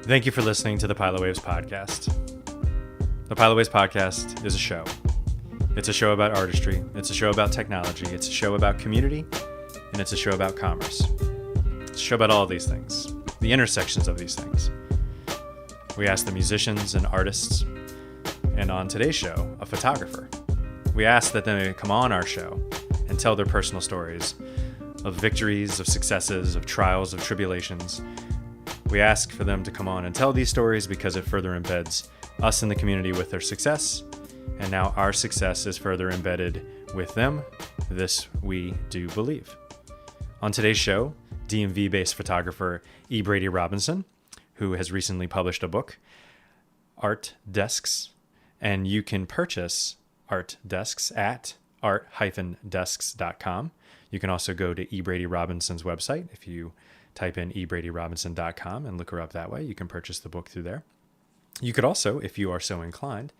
Thank you for listening to the Pilot Waves podcast. The Pilot Waves podcast is a show. It's a show about artistry. It's a show about technology. It's a show about community. And it's a show about commerce. It's a show about all of these things, the intersections of these things. We ask the musicians and artists, and on today's show, a photographer. We ask that they come on our show and tell their personal stories of victories, of successes, of trials, of tribulations. We ask for them to come on and tell these stories because it further embeds us in the community with their success, and now our success is further embedded with them. This we do believe. On today's show, DMV-based photographer Brady Robinson, who has recently published a book, Art Desks, and you can purchase Art Desks at art-desks.com. You can also go to Brady Robinson's website. If you type in ebradyrobinson.com and look her up that way, you can purchase the book through there. You could also, if you are so inclined,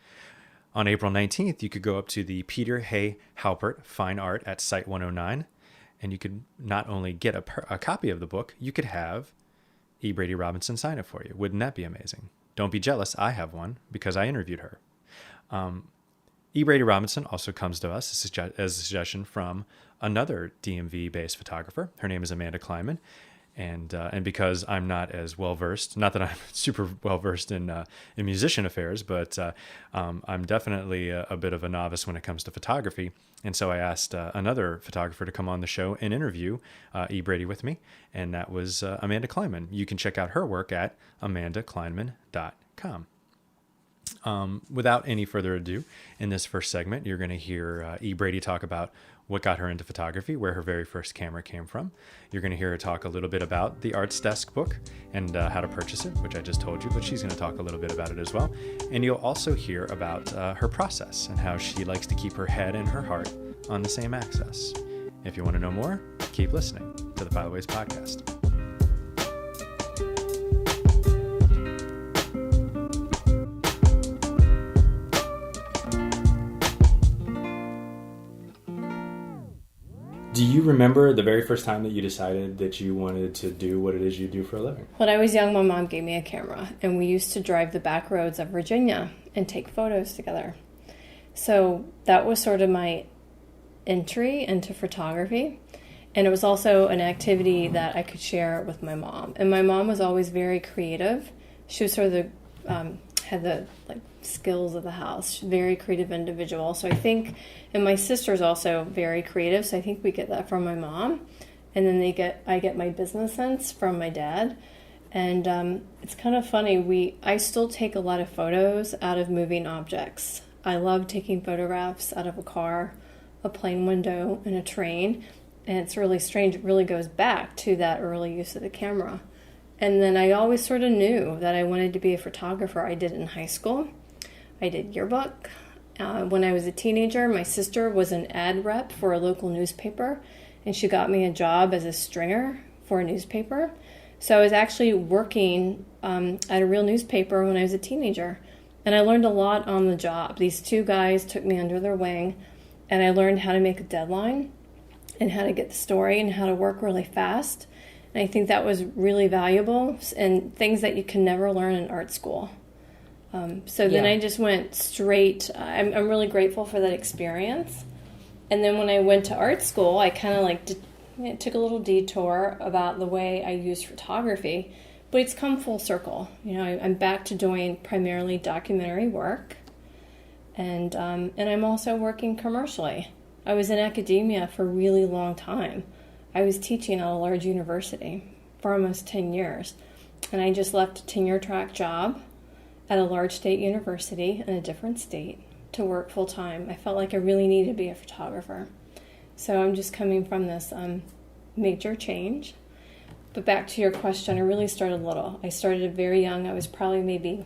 on April 19th, you could go up to the Peter Hay Halpert Fine Art at Site 109, and you could not only get a copy of the book, you could have Brady Robinson sign it for you. Wouldn't that be amazing? Don't be jealous. I have one because I interviewed her. Brady Robinson also comes to us as a suggestion from another DMV-based photographer. Her name is Amanda Kleinman. And because I'm not as well-versed, not that I'm super well-versed in musician affairs, but I'm definitely a bit of a novice when it comes to photography. And so I asked another photographer to come on the show and interview Brady with me, and that was Amanda Kleinman. You can check out her work at amandakleinman.com. Without any further ado, in this first segment, you're going to hear Brady talk about what got her into photography, where her very first camera came from. You're going to hear her talk a little bit about the Arts Desk book and how to purchase it, which I just told you, but she's going to talk a little bit about it as well. And you'll also hear about her process and how she likes to keep her head and her heart on the same axis. If you want to know more, keep listening to the Pilot Waves podcast. Do you remember the very first time that you decided that you wanted to do what it is you do for a living? When I was young, my mom gave me a camera, and we used to drive the back roads of Virginia and take photos together. So that was sort of my entry into photography, and it was also an activity that I could share with my mom. And my mom was always very creative. She was sort of the had the skills of the house, very creative individual. So I think, and my sister's also very creative, so I think we get that from my mom. And then I get my business sense from my dad. And it's kind of funny, I still take a lot of photos out of moving objects. I love taking photographs out of a car, a plane window, and a train. And it's really strange, it really goes back to that early use of the camera. And then I always sort of knew that I wanted to be a photographer. I did it in high school. I did yearbook. When I was a teenager, my sister was an ad rep for a local newspaper, and she got me a job as a stringer for a newspaper. So I was actually working at a real newspaper when I was a teenager, and I learned a lot on the job. These two guys took me under their wing, and I learned how to make a deadline and how to get the story and how to work really fast. And I think that was really valuable and things that you can never learn in art school. Then I just went straight. I'm really grateful for that experience. And then when I went to art school, I kind of took a little detour about the way I use photography, but it's come full circle. I'm back to doing primarily documentary work, and I'm also working commercially. I was in academia for a really long time. I was teaching at a large university for almost 10 years, and I just left a tenure-track job at a large state university in a different state to work full-time. I felt like I really needed to be a photographer. So I'm just coming from this major change. But back to your question, I really started little. I started very young. I was probably maybe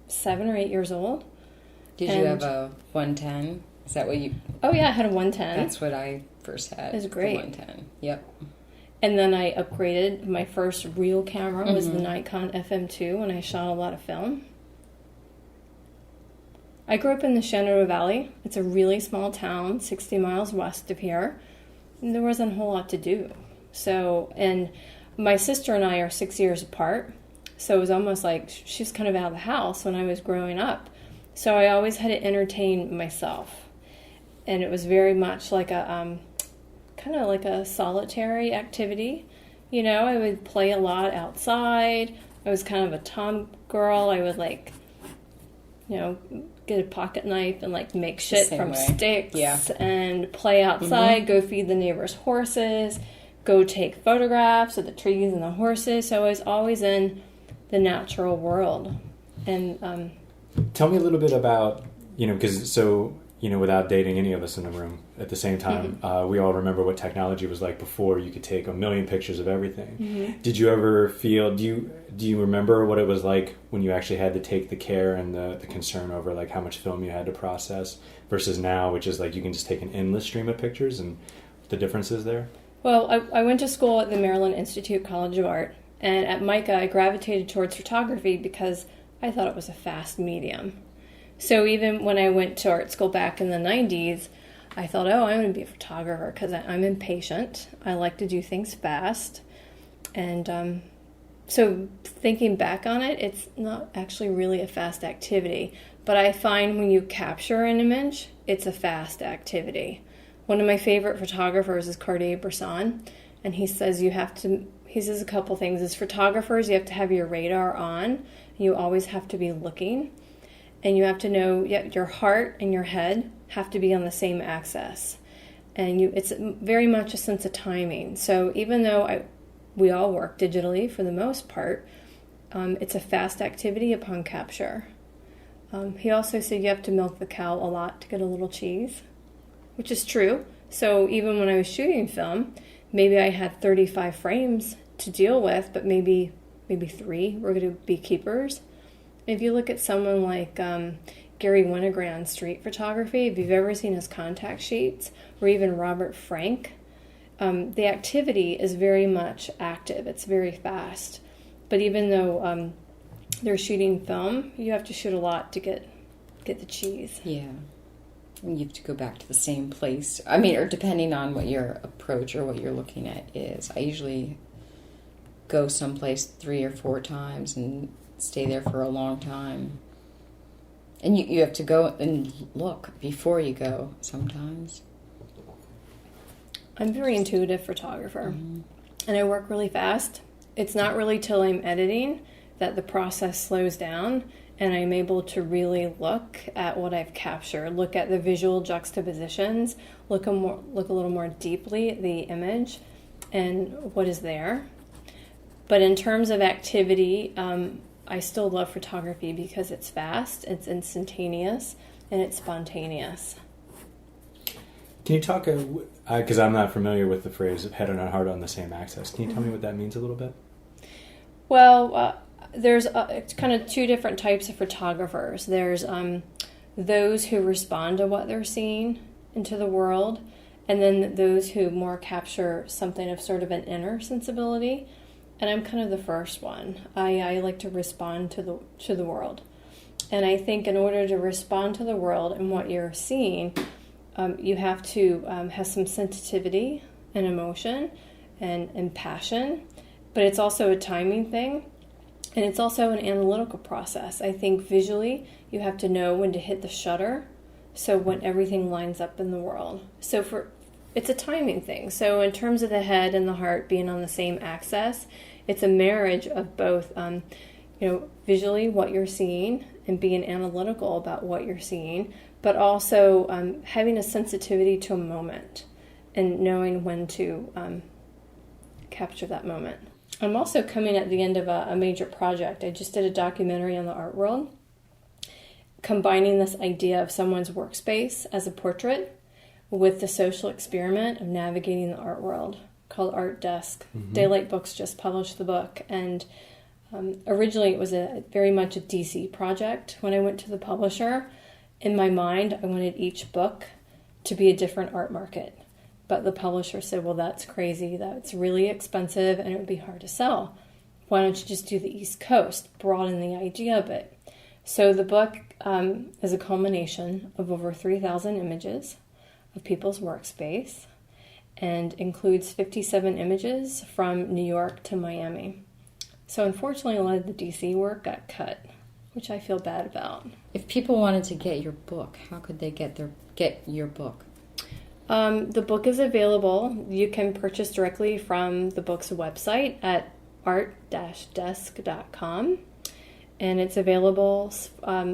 7 or 8 years old. Did you have a 110? Is that what you... Oh, yeah, I had a 110. That's what I first had. It was great. The 110, yep. And then I upgraded. My first real camera was the Nikon FM2, and I shot a lot of film. I grew up in the Shenandoah Valley. It's a really small town, 60 miles west of here. And there wasn't a whole lot to do. So, and my sister and I are 6 years apart. So it was almost like she was kind of out of the house when I was growing up. So I always had to entertain myself. And it was very much like a kind of like a solitary activity. You know, I would play a lot outside. I was kind of a tom girl. I would like, you know, get a pocket knife and like make shit from sticks and play outside, go feed the neighbors' horses, go take photographs of the trees and the horses. So I was always in the natural world. And tell me a little bit about, you know, because so, you know, without dating any of us in the room at the same time, we all remember what technology was like before. You could take a million pictures of everything. Did you ever feel, do you remember what it was like when you actually had to take the care and the concern over like how much film you had to process versus now, which is like you can just take an endless stream of pictures, and the differences there? Well, I went to school at the Maryland Institute College of Art, and at MICA I gravitated towards photography because I thought it was a fast medium. So even when I went to art school back in the 90s, I thought, oh, I'm going to be a photographer because I'm impatient. I like to do things fast. And so thinking back on it, it's not actually really a fast activity. But I find when you capture an image, it's a fast activity. One of my favorite photographers is Cartier-Bresson, and he says he says a couple things. As photographers, you have to have your radar on. You always have to be looking. And you have to know your heart and your head have to be on the same axis. And it's very much a sense of timing. So even though we all work digitally for the most part, it's a fast activity upon capture. He also said you have to milk the cow a lot to get a little cheese, which is true. So even when I was shooting film, maybe I had 35 frames to deal with, but maybe 3 were going to be keepers. If you look at someone like Gary Winogrand's street photography, if you've ever seen his contact sheets, or even Robert Frank, the activity is very much active. It's very fast. But even though they're shooting film, you have to shoot a lot to get the cheese. Yeah. You have to go back to the same place. I mean, or depending on what your approach or what you're looking at is. I usually go someplace 3 or 4 times and stay there for a long time. And you have to go and look before you go sometimes. I'm a very intuitive photographer, and I work really fast. It's not really till I'm editing that the process slows down and I'm able to really look at what I've captured, look at the visual juxtapositions, look a little more deeply at the image and what is there. But in terms of activity, I still love photography because it's fast, it's instantaneous, and it's spontaneous. Can you talk, because I'm not familiar with the phrase head and heart on the same axis. Can you tell me what that means a little bit? Well, there's kind of 2 different types of photographers. There's those who respond to what they're seeing into the world, and then those who more capture something of sort of an inner sensibility. And I'm kind of the first one. I like to respond to the world. And I think in order to respond to the world and what you're seeing, you have to have some sensitivity and emotion and passion. But it's also a timing thing. And it's also an analytical process. I think visually you have to know when to hit the shutter, so when everything lines up in the world. So it's a timing thing. So in terms of the head and the heart being on the same axis, it's a marriage of both, visually what you're seeing and being analytical about what you're seeing, but also having a sensitivity to a moment and knowing when to capture that moment. I'm also coming at the end of a major project. I just did a documentary on the art world, combining this idea of someone's workspace as a portrait with the social experiment of navigating the art world, called Art Desk. Daylight Books just published the book, and originally it was very much a DC project. When I went to the publisher, in my mind, I wanted each book to be a different art market. But the publisher said, well, that's crazy. That's really expensive and it would be hard to sell. Why don't you just do the East Coast? Broaden the idea a bit. So the book is a culmination of over 3,000 images of people's workspace and includes 57 images from New York to Miami. So unfortunately, a lot of the DC work got cut, which I feel bad about. If people wanted to get your book, how could they get your book? The book is available. You can purchase directly from the book's website at art-desk.com. And it's available,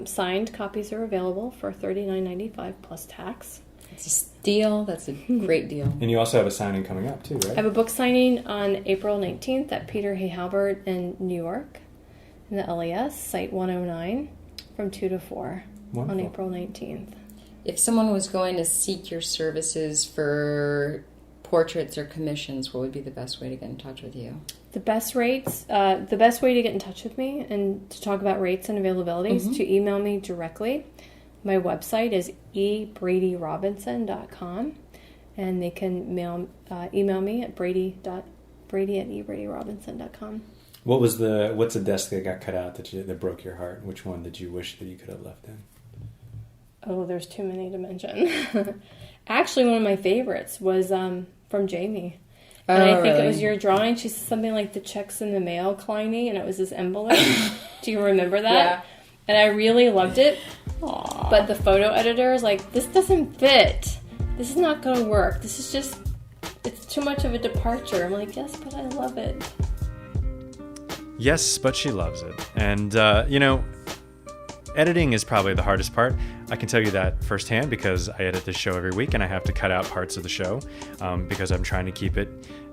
signed copies are available for $39.95 plus tax. It's a steal. That's a great deal. And you also have a signing coming up too, right? I have a book signing on April 19th at Peter Hay Halbert in New York, in the LES, Site 109, from 2 to 4 Wonderful. on April 19th. If someone was going to seek your services for portraits or commissions, what would be the best way to get in touch with you? The best way to get in touch with me and to talk about rates and availability is to email me directly. My website is ebradyrobinson.com, and they can email me at brady@ebradyrobinson.com. What's a desk that got cut out that broke your heart? Which one did you wish that you could have left in? Oh, there's too many to mention. Actually, one of my favorites was from Jamie. And I think it was your drawing. She said something like the checks in the mail, Kleiny, and it was this envelope. Do you remember that? Yeah. And I really loved it. Aww. But the photo editor is like, this doesn't fit. This is not going to work. This is just, it's too much of a departure. I'm like, yes, but I love it. Yes, but she loves it. And, editing is probably the hardest part. I can tell you that firsthand because I edit this show every week and I have to cut out parts of the show because I'm trying to keep it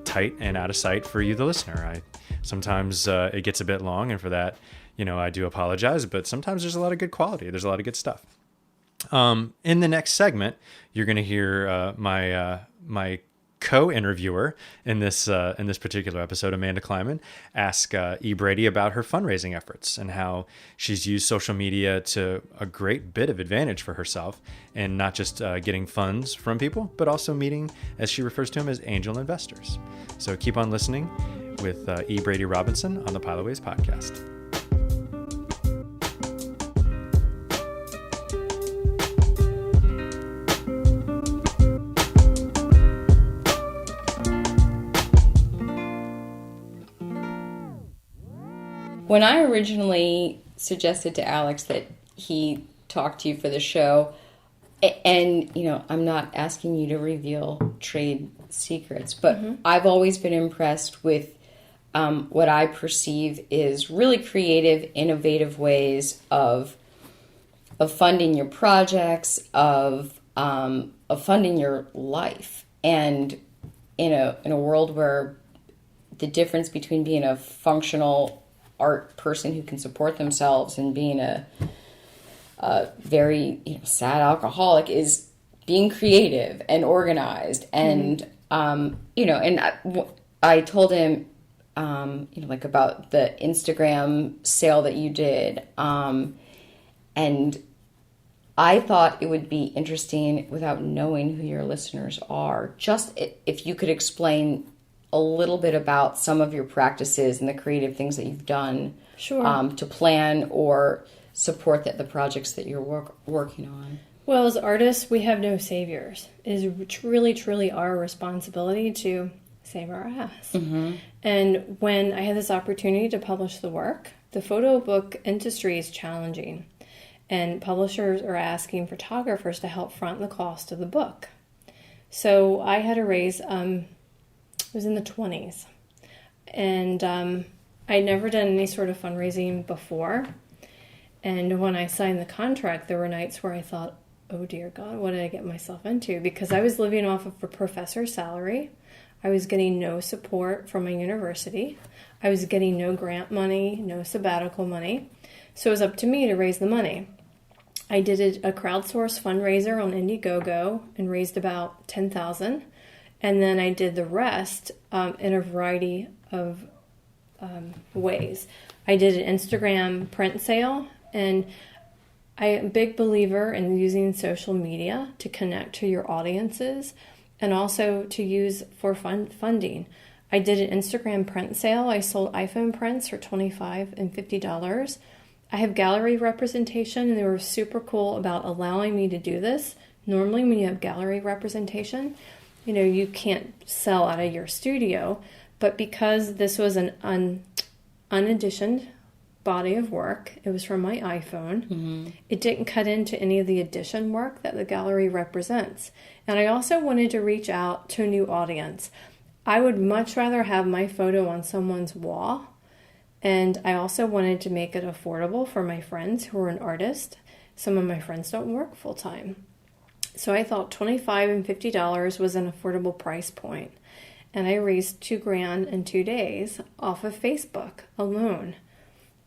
tight and out of sight for you, the listener. Sometimes it gets a bit long, and for that, I do apologize, but sometimes there's a lot of good quality. There's a lot of good stuff. In the next segment, you're going to hear my co-interviewer in this particular episode, Amanda Kleinman, ask E. Brady about her fundraising efforts and how she's used social media to a great bit of advantage for herself, and not just getting funds from people, but also meeting, as she refers to them, as angel investors. So keep on listening with E. Brady Robinson on the Piloways podcast. When I originally suggested to Alex that he talk to you for the show, and, I'm not asking you to reveal trade secrets, but I've always been impressed with what I perceive is really creative, innovative ways of funding your projects, of funding your life. And in a world where the difference between being a functional art person who can support themselves and being a very sad alcoholic is being creative and organized. And I told him about the Instagram sale that you did, and I thought it would be interesting, without knowing who your listeners are, just if you could explain a little bit about some of your practices and the creative things that you've done. Sure. To plan or support the projects that you're working on. Well, as artists, we have no saviors. It is really, truly our responsibility to save our ass. Mm-hmm. And when I had this opportunity to publish the work, the photo book industry is challenging. And publishers are asking photographers to help front the cost of the book. So I had to raise, it was in the 20s. And I'd never done any sort of fundraising before. And when I signed the contract, there were nights where I thought, oh dear God, what did I get myself into? Because I was living off of a professor's salary. I was getting no support from my university. I was getting no grant money, no sabbatical money. So it was up to me to raise the money. I did a crowdsourced fundraiser on Indiegogo and raised about $10,000. And then I did the rest in a variety of ways. I did an Instagram print sale, and I'm a big believer in using social media to connect to your audiences and also to use for funding. I did an Instagram print sale. I sold iPhone prints for $25 and $50. I have gallery representation, and they were super cool about allowing me to do this. Normally, when you have gallery representation, you can't sell out of your studio. But because this was an uneditioned body of work. It was from my iPhone. Mm-hmm. It didn't cut into any of the edition work that the gallery represents. And I also wanted to reach out to a new audience. I would much rather have my photo on someone's wall. And I also wanted to make it affordable for my friends who are an artist. Some of my friends don't work full time. So I thought $25 and $50 was an affordable price point. And I raised $2,000 in 2 days off of Facebook alone.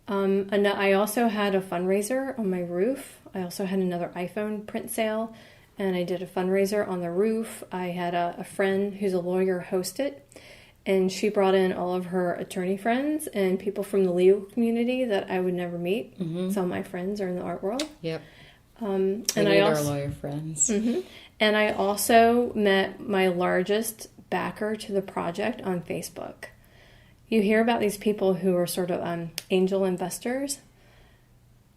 And I also had a fundraiser on my roof. I also had another iPhone print sale, and I did a fundraiser on the roof. I had a friend who's a lawyer host it, and she brought in all of her attorney friends and people from the legal community that I would never meet. Mm-hmm. Some of my friends are in the art world. Yep. And I also our lawyer friends. Mm-hmm. And I also met my largest backer to the project on Facebook. You hear about these people who are sort of angel investors.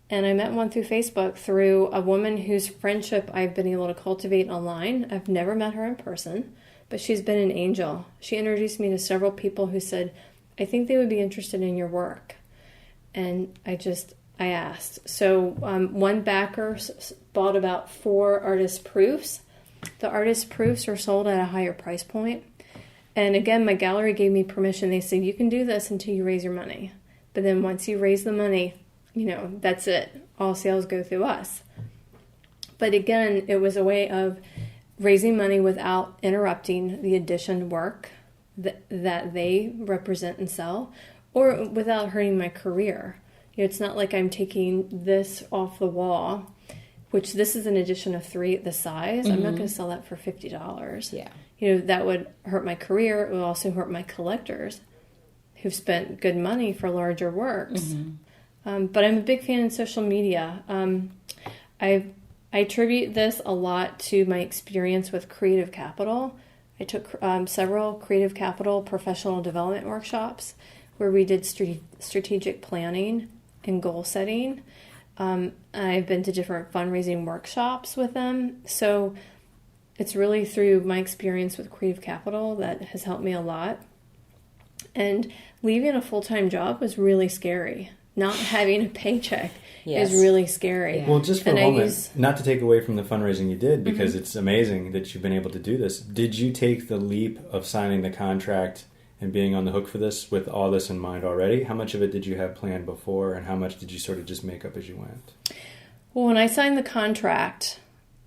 And I met one through Facebook through a woman whose friendship I've been able to cultivate online. I've never met her in person, but she's been an angel. She introduced me to several people who said, I think they would be interested in your work. And I asked. So one backer bought about 4 artist proofs. The artist proofs are sold at a higher price point. And again, my gallery gave me permission. They said, you can do this until you raise your money. But then once you raise the money, that's it. All sales go through us. But again, it was a way of raising money without interrupting the edition work that they represent and sell, or without hurting my career. It's not like I'm taking this off the wall, which this is an edition of 3 at the size. Mm-hmm. I'm not going to sell that for $50. Yeah. That would hurt my career. It would also hurt my collectors who've spent good money for larger works. Mm-hmm. But I'm a big fan of social media. I attribute this a lot to my experience with Creative Capital. I took several Creative Capital professional development workshops where we did strategic planning and goal setting. I've been to different fundraising workshops with them. So it's really through my experience with Creative Capital that has helped me a lot. And leaving a full-time job was really scary. Not having a paycheck is really scary. Yeah. Well, just for a moment, not to take away from the fundraising you did, because it's amazing that you've been able to do this. Did you take the leap of signing the contract and being on the hook for this with all this in mind already? How much of it did you have planned before, and how much did you sort of just make up as you went? Well, when I signed the contract,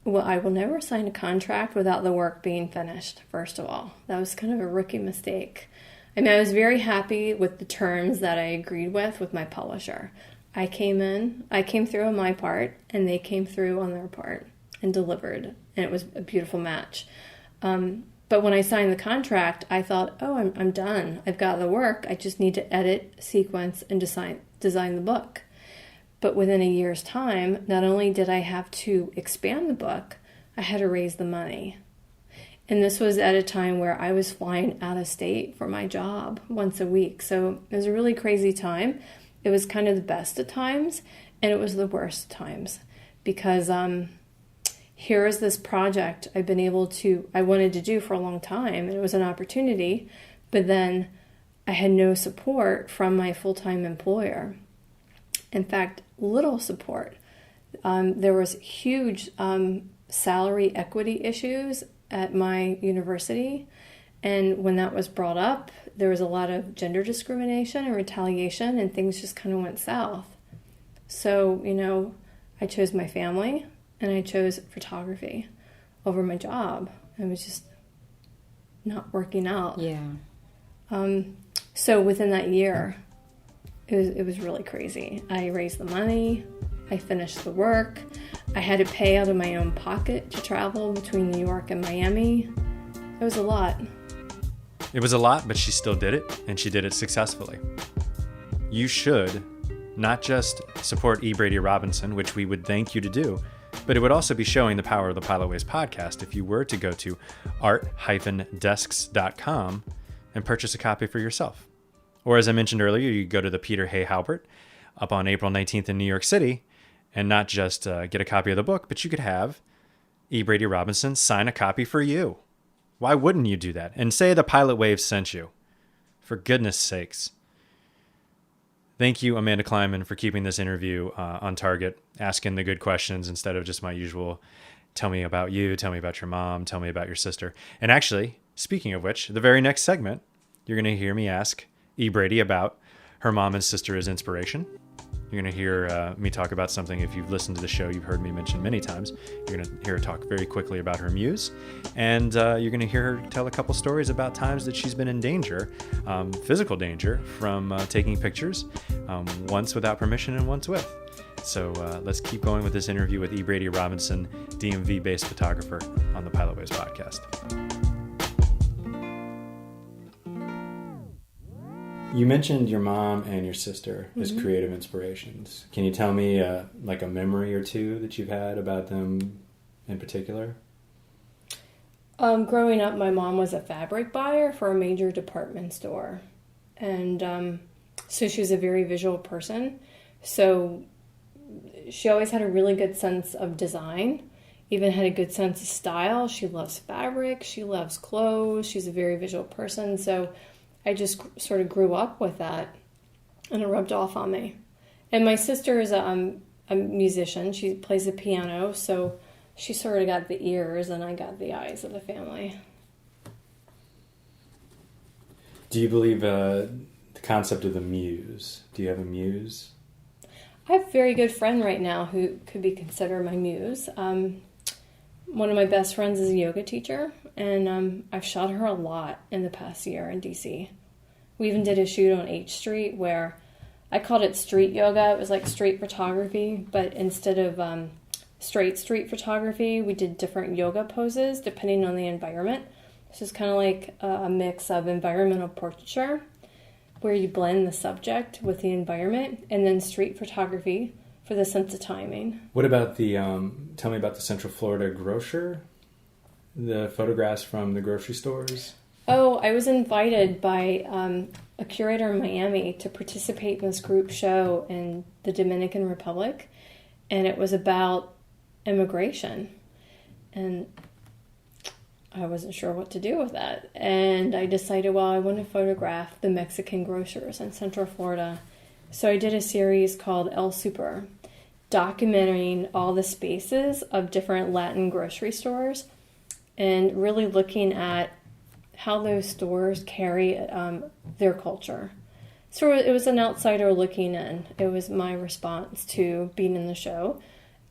I will never sign a contract without the work being finished, first of all. That was kind of a rookie mistake. I mean, I was very happy with the terms that I agreed with my publisher. I came through on my part, and they came through on their part and delivered, and it was a beautiful match. But when I signed the contract, I thought, I'm done. I've got the work. I just need to edit, sequence, and design the book. But within a year's time, not only did I have to expand the book, I had to raise the money. And this was at a time where I was flying out of state for my job once a week. So it was a really crazy time. It was kind of the best of times, and it was the worst of times. Because here is this project I wanted to do for a long time, and it was an opportunity, but then I had no support from my full-time employer. In fact, little support. There was huge salary equity issues at my university, and when that was brought up, there was a lot of gender discrimination and retaliation, and things just kind of went south. So, I chose my family, and I chose photography over my job. It was just not working out. Yeah. So within that year, it was really crazy. I raised the money. I finished the work. I had to pay out of my own pocket to travel between New York and Miami. It was a lot. It was a lot, but she still did it, and she did it successfully. You should not just support Brady Robinson, which we would thank you to do, but it would also be showing the power of the Pilotways podcast if you were to go to art-desks.com and purchase a copy for yourself. Or as I mentioned earlier, you go to the Peter Hay Halbert up on April 19th in New York City, and not just get a copy of the book, but you could have Brady Robinson sign a copy for you. Why wouldn't you do that? And say the Pilot Wave sent you. For goodness sakes. Thank you, Amanda Kleinman, for keeping this interview on target, asking the good questions instead of just my usual, tell me about you, tell me about your mom, tell me about your sister. And actually, speaking of which, the very next segment, you're going to hear me ask E. Brady about her mom and sister as inspiration. You're going to hear me talk about something, if you've listened to the show, you've heard me mention many times. You're going to hear her talk very quickly about her muse. And you're going to hear her tell a couple stories about times that she's been in danger, physical danger, from taking pictures, once without permission and once with. So let's keep going with this interview with E. Brady Robinson, DMV-based photographer on the Pilot Waves podcast. You mentioned your mom and your sister as creative inspirations. Can you tell me like a memory or two that you've had about them in particular? Growing up, my mom was a fabric buyer for a major department store. And so she was a very visual person. So she always had a really good sense of design, even had a good sense of style. She loves fabric. She loves clothes. She's a very visual person. So I just sort of grew up with that, and it rubbed off on me. And my sister is a musician. She plays the piano, so she sort of got the ears, and I got the eyes of the family. Do you believe the concept of the muse? Do you have a muse? I have a very good friend right now who could be considered my muse. One of my best friends is a yoga teacher, and I've shot her a lot in the past year in DC. We even did a shoot on H Street where I called it street yoga. It was like street photography, but instead of straight street photography, we did different yoga poses depending on the environment. This is kind of like a mix of environmental portraiture, where you blend the subject with the environment, and then street photography for the sense of timing. What about the, tell me about the Central Florida grocer? The photographs from the grocery stores? Oh, I was invited by a curator in Miami to participate in this group show in the Dominican Republic, and it was about immigration. And I wasn't sure what to do with that. And I decided, well, I want to photograph the Mexican grocers in Central Florida. So I did a series called El Super, documenting all the spaces of different Latin grocery stores and really looking at how those stores carry their culture. So it was an outsider looking in. It was my response to being in the show.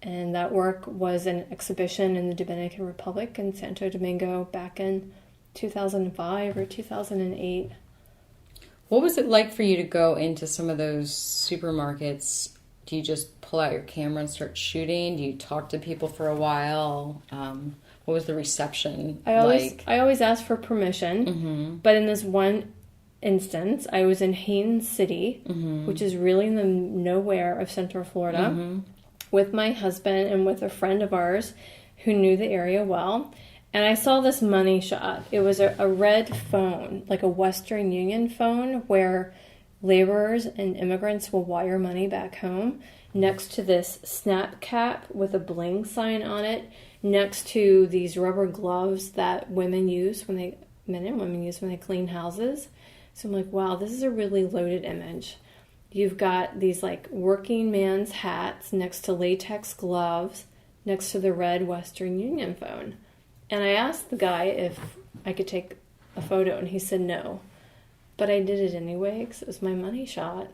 And that work was an exhibition in the Dominican Republic in Santo Domingo back in 2005 or 2008. What was it like for you to go into some of those supermarkets? Do you just pull out your camera and start shooting? Do you talk to people for a while? What was the reception like? I always ask for permission, but in this one instance, I was in Haines City, which is really in the nowhere of Central Florida, with my husband and with a friend of ours who knew the area well. And I saw this money shot. It was a red phone, like a Western Union phone, where laborers and immigrants will wire money back home, next to this snap cap with a bling sign on it, next to these rubber gloves that men and women use when they clean houses. So I'm like, wow, this is a really loaded image. You've got these like working man's hats next to latex gloves, next to the red Western Union phone. And I asked the guy if I could take a photo, and he said no. But I did it anyway because it was my money shot.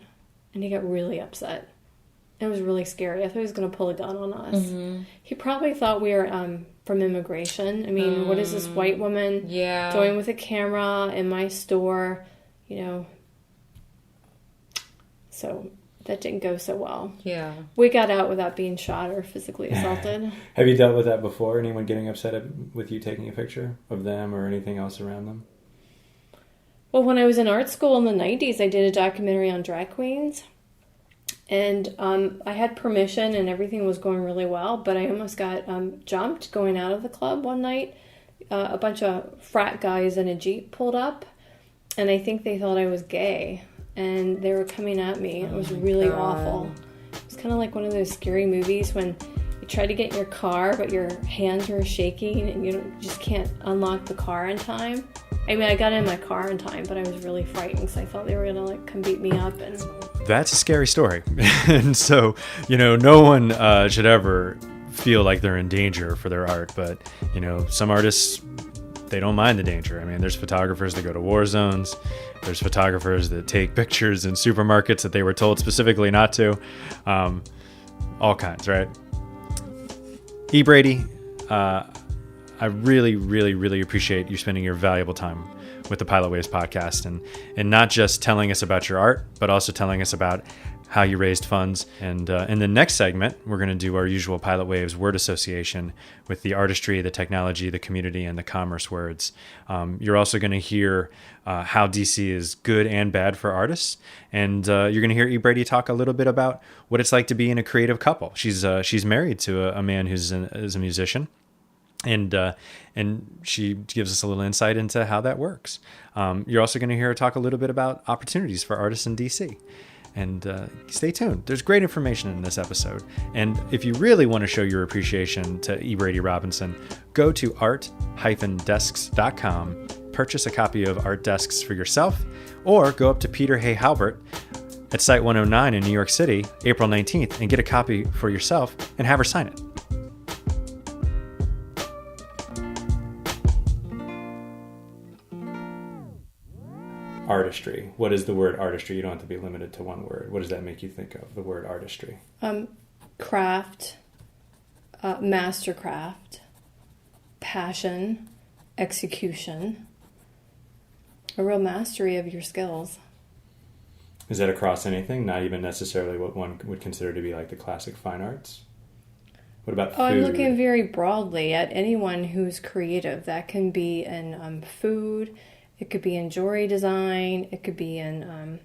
And he got really upset. It was really scary. I thought he was going to pull a gun on us. He probably thought we were from immigration. I mean, what is this white woman doing with a camera in my store? You know. So that didn't go so well. Yeah. We got out without being shot or physically assaulted. Have you dealt with that before? Anyone getting upset with you taking a picture of them or anything else around them? Well, when I was in art school in the 90s, I did a documentary on drag queens. And I had permission and everything was going really well, but I almost got jumped going out of the club one night. A bunch of frat guys in a Jeep pulled up, and I think they thought I was gay. And they were coming at me. It was really awful. It was kind of like one of those scary movies when you try to get in your car, but your hands are shaking and you just can't unlock the car in time. I mean, I got in my car in time, but I was really frightened because I thought they were going to like come beat me up. And That's a scary story. And so, no one should ever feel like they're in danger for their art. But, some artists, they don't mind the danger. I mean, there's photographers that go to war zones. There's photographers that take pictures in supermarkets that they were told specifically not to. All kinds, right? E. Brady, I really, really, really appreciate you spending your valuable time with the Pilot Waves podcast and not just telling us about your art, but also telling us about how you raised funds. And in the next segment, we're going to do our usual Pilot Waves word association with the artistry, the technology, the community, and the commerce words. You're also going to hear how DC is good and bad for artists. And you're going to hear E. Brady talk a little bit about what it's like to be in a creative couple. She's married to a man who's a musician. And she gives us a little insight into how that works. You're also going to hear her talk a little bit about opportunities for artists in DC. And stay tuned. There's great information in this episode. And if you really want to show your appreciation to E. Brady Robinson, go to art-desks.com, purchase a copy of Art Desks for yourself, or go up to Peter Hay Halbert at Site 109 in New York City, April 19th, and get a copy for yourself and have her sign it. Artistry. What is the word artistry? You don't have to be limited to one word. What does that make you think of, the word artistry? Craft, mastercraft, passion, execution, a real mastery of your skills. Is that across anything? Not even necessarily what one would consider to be like the classic fine arts? What about food? I'm looking very broadly at anyone who's creative. That can be in food. It could be in jewelry design. It could be in,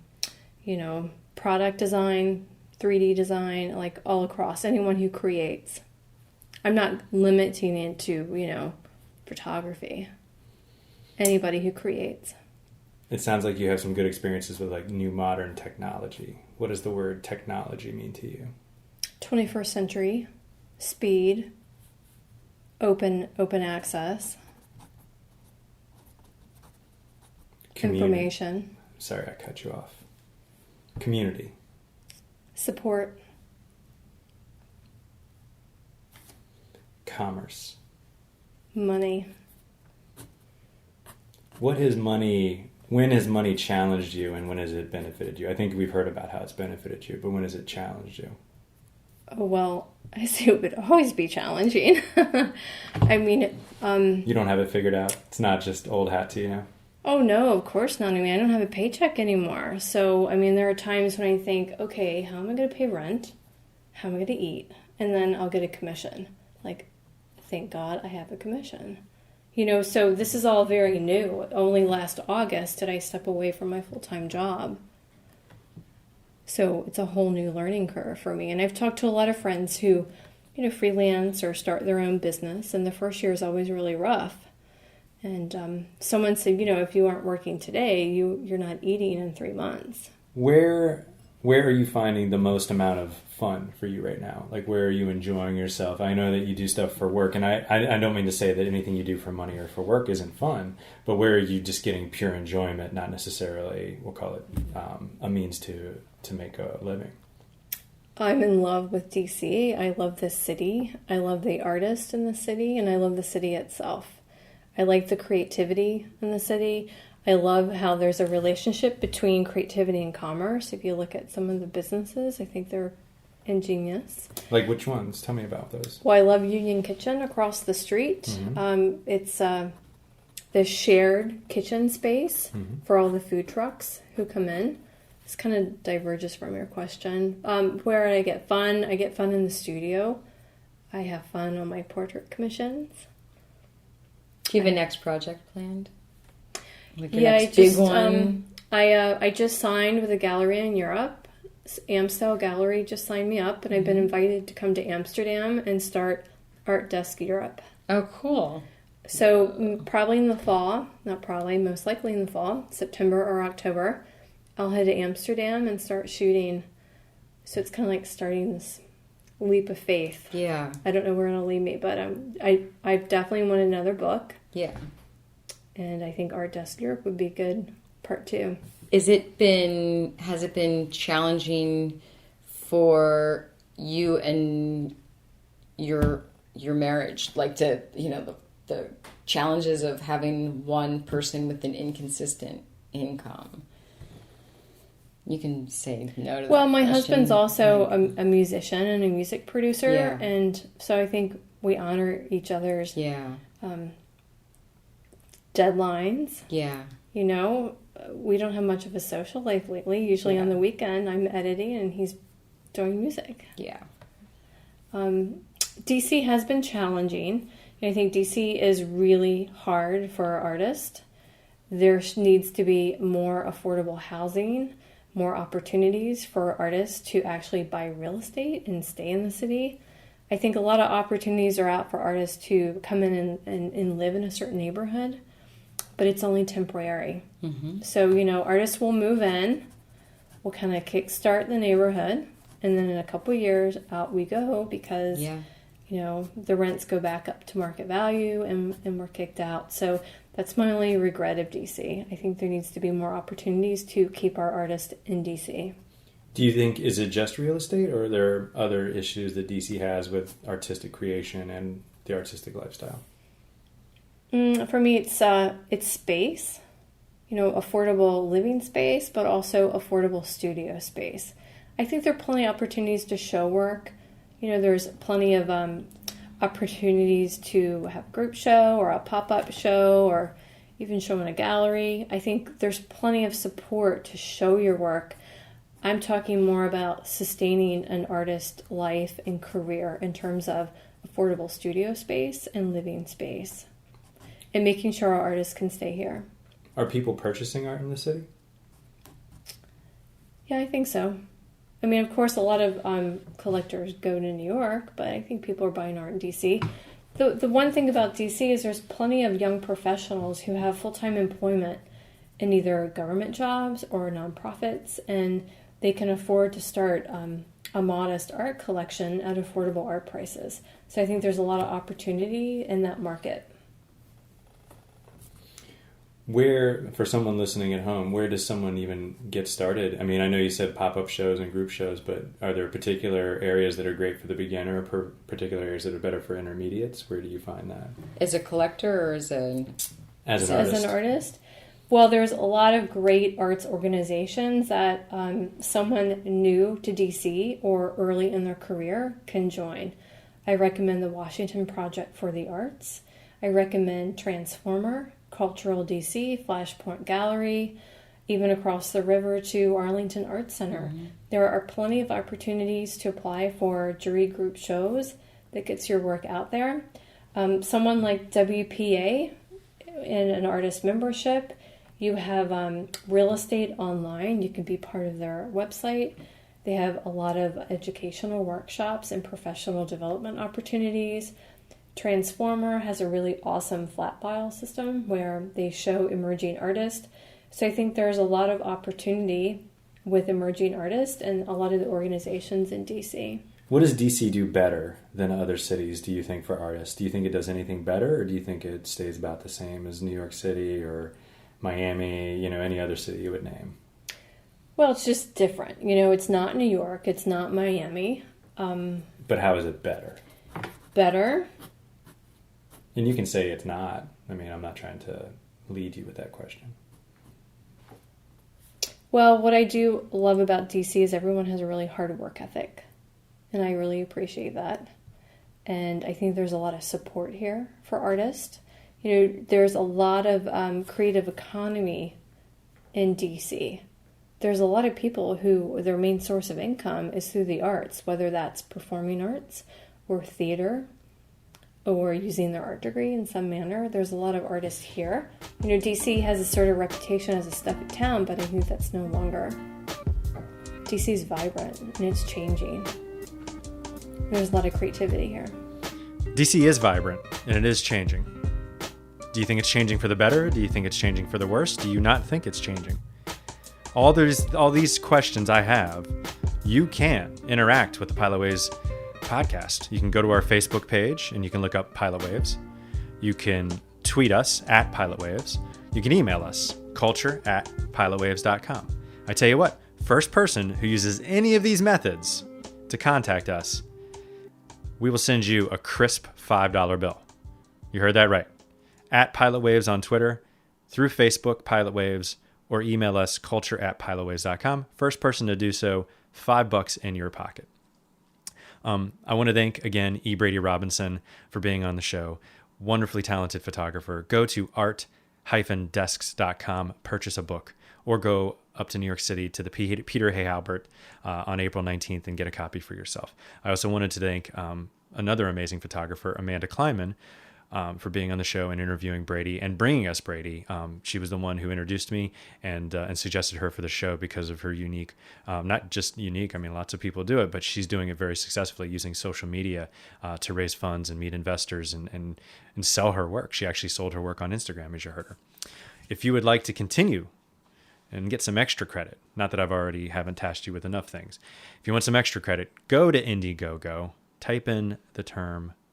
product design, 3D design, like all across. Anyone who creates. I'm not limiting it to, photography. Anybody who creates. It sounds like you have some good experiences with like new modern technology. What does the word technology mean to you? 21st century, speed, open access. Information. Sorry, I cut you off. Community. Support. Commerce. Money. When has money challenged you and when has it benefited you? I think we've heard about how it's benefited you, but when has it challenged you? Oh, well, I say it would always be challenging. I mean... you don't have it figured out? It's not just old hat to you now? Oh, no, of course not. I mean, I don't have a paycheck anymore. So, I mean, there are times when I think, okay, how am I going to pay rent? How am I going to eat? And then I'll get a commission. Like, thank God I have a commission. So this is all very new. Only last August did I step away from my full-time job. So it's a whole new learning curve for me. And I've talked to a lot of friends who, freelance or start their own business. And the first year is always really rough. And someone said, if you aren't working today, you're not eating in 3 months. Where are you finding the most amount of fun for you right now? Like, where are you enjoying yourself? I know that you do stuff for work, and I don't mean to say that anything you do for money or for work isn't fun, but where are you just getting pure enjoyment, not necessarily, we'll call it, a means to make a living? I'm in love with DC. I love this city. I love the artist in the city, and I love the city itself. I like the creativity in the city. I love how there's a relationship between creativity and commerce. If you look at some of the businesses, I think they're ingenious. Like which ones? Tell me about those. Well, I love Union Kitchen across the street. Mm-hmm. It's the shared kitchen space for all the food trucks who come in. This kind of diverges from your question. Where I get fun in the studio. I have fun on my portrait commissions. Do you have a next project planned? Like your Yeah, next big one? I just signed with a gallery in Europe. Amstel Gallery just signed me up, and I've been invited to come to Amsterdam and start Art Desk Europe. Oh, cool. So probably in the fall, most likely in the fall, September or October, I'll head to Amsterdam and start shooting. So it's kind of like starting this leap of faith. Yeah. I don't know where it'll lead me, but I definitely want another book. Yeah. And I think Art Desk Europe would be a good part too. Has it been challenging for you and your marriage, like the challenges of having one person with an inconsistent income? You can say no to that. Well, my question. husband's also a musician and a music producer, Yeah. and so I think we honor each other's Yeah. deadlines. Yeah. You know, we don't have much of a social life lately. Usually on the weekend, I'm editing and he's doing music. Yeah. DC has been challenging. I think DC is really hard for our artists. There needs to be more affordable housing, more opportunities for artists to actually buy real estate and stay in the city. I think a lot of opportunities are out for artists to come in and live in a certain neighborhood, but it's only temporary. Mm-hmm. So, you know, artists will move in, we'll kind of kickstart the neighborhood, and then in a couple of years, out we go because, you know, the rents go back up to market value and we're kicked out. So that's my only regret of DC. I think there needs to be more opportunities to keep our artists in DC. Do you think, is it just real estate, or are there other issues that DC has with artistic creation and the artistic lifestyle? For me, it's space, you know, affordable living space, but also affordable studio space. I think there are plenty of opportunities to show work. You know, there's plenty of opportunities to have a group show or a pop-up show or even show in a gallery. I think there's plenty of support to show your work. I'm talking more about sustaining an artist life and career in terms of affordable studio space and living space, and making sure our artists can stay here. Are people purchasing art in the city? Yeah, I think so. I mean, of course, a lot of collectors go to New York, but I think people are buying art in DC. The one thing about DC is there's plenty of young professionals who have full-time employment in either government jobs or nonprofits, and they can afford to start a modest art collection at affordable art prices. So I think there's a lot of opportunity in that market. Where, for someone listening at home, where does someone even get started? I mean, I know you said pop-up shows and group shows, but are there particular areas that are great for the beginner, or particular areas that are better for intermediates? Where do you find that? As a collector or as an artist? As an artist? Well, there's a lot of great arts organizations that someone new to DC or early in their career can join. I recommend the Washington Project for the Arts. I recommend Transformer, Cultural DC, Flashpoint Gallery, even across the river to Arlington Arts Center. Mm-hmm. There are plenty of opportunities to apply for jury group shows that gets your work out there. Someone like WPA in an artist membership, you have real estate online. You can be part of their website. They have a lot of educational workshops and professional development opportunities. Transformer has a really awesome flat file system where they show emerging artists. So I think there's a lot of opportunity with emerging artists and a lot of the organizations in DC. What does DC do better than other cities, do you think, for artists? Do you think it does anything better, or do you think it stays about the same as New York City or Miami, you know, any other city you would name? Well, it's just different. You know, it's not New York, it's not Miami. But how is it better? Better? And you can say it's not. I mean, I'm not trying to lead you with that question. Well, what I do love about DC is everyone has a really hard work ethic. And I really appreciate that. And I think there's a lot of support here for artists. You know, there's a lot of creative economy in DC. There's a lot of people who their main source of income is through the arts, whether that's performing arts or theater or using their art degree in some manner. There's a lot of artists here. You know, DC has a sort of reputation as a stuffy town, but I think that's no longer. DC is vibrant and it's changing. There's a lot of creativity here. DC is vibrant and it is changing. Do you think it's changing for the better? Do you think it's changing for the worse? Do you not think it's changing? All these questions I have, you can interact with the Pilot Waves podcast. You can go to our Facebook page and you can look up Pilot Waves. You can tweet us at Pilot Waves, you can email us, culture@pilotwaves.com. I tell you what, first person who uses any of these methods to contact us, we will send you a crisp $5 bill. You heard that right. At Pilot Waves on Twitter, through Facebook, Pilot Waves, or email us, culture@pilotwaves.com. First person to do so, $5 in your pocket. I want to thank, again, Brady Robinson for being on the show. Wonderfully talented photographer. Go to art-desks.com, purchase a book, or go up to New York City to the Peter Hay Albert on April 19th and get a copy for yourself. I also wanted to thank another amazing photographer, Amanda Kleinman, for being on the show and interviewing Brady and bringing us Brady. She was the one who introduced me and suggested her for the show because of her unique, not just unique, I mean, lots of people do it, but she's doing it very successfully using social media to raise funds and meet investors and sell her work. She actually sold her work on Instagram, as you heard her. If you would like to continue and get some extra credit, not that I've already haven't tasked you with enough things. If you want some extra credit, go to Indiegogo, type in the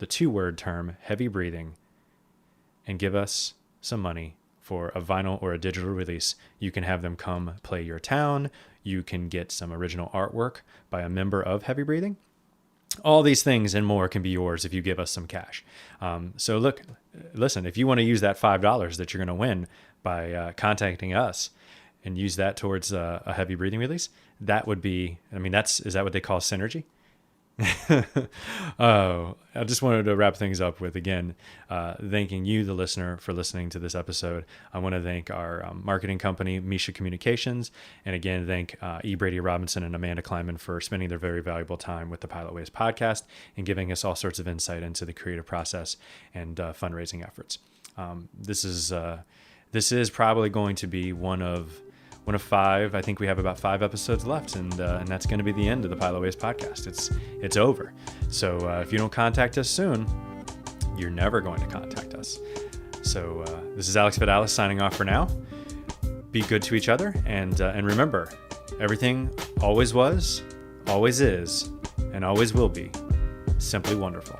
two-word term, heavy breathing, and give us some money for a vinyl or a digital release. You can have them come play your town. You can get some original artwork by a member of Heavy Breathing. All these things and more can be yours if you give us some cash. So listen, if you want to use that $5 that you're going to win by contacting us and use that towards a Heavy Breathing release, that would be, is that what they call synergy? Oh, I just wanted to wrap things up with, again, thanking you, the listener, for listening to this episode. I want to thank our marketing company, Misha Communications, and again, thank Brady Robinson and Amanda Kleinman for spending their very valuable time with the Pilot Waves podcast and giving us all sorts of insight into the creative process and fundraising efforts. This is probably going to be one of 5. I think we have about 5 episodes left, and that's going to be the end of the Pilot Waves podcast. It's over. So if you don't contact us soon, you're never going to contact us. So this is Alex Vidalis signing off for now. Be good to each other, and remember, everything always was, always is, and always will be simply wonderful.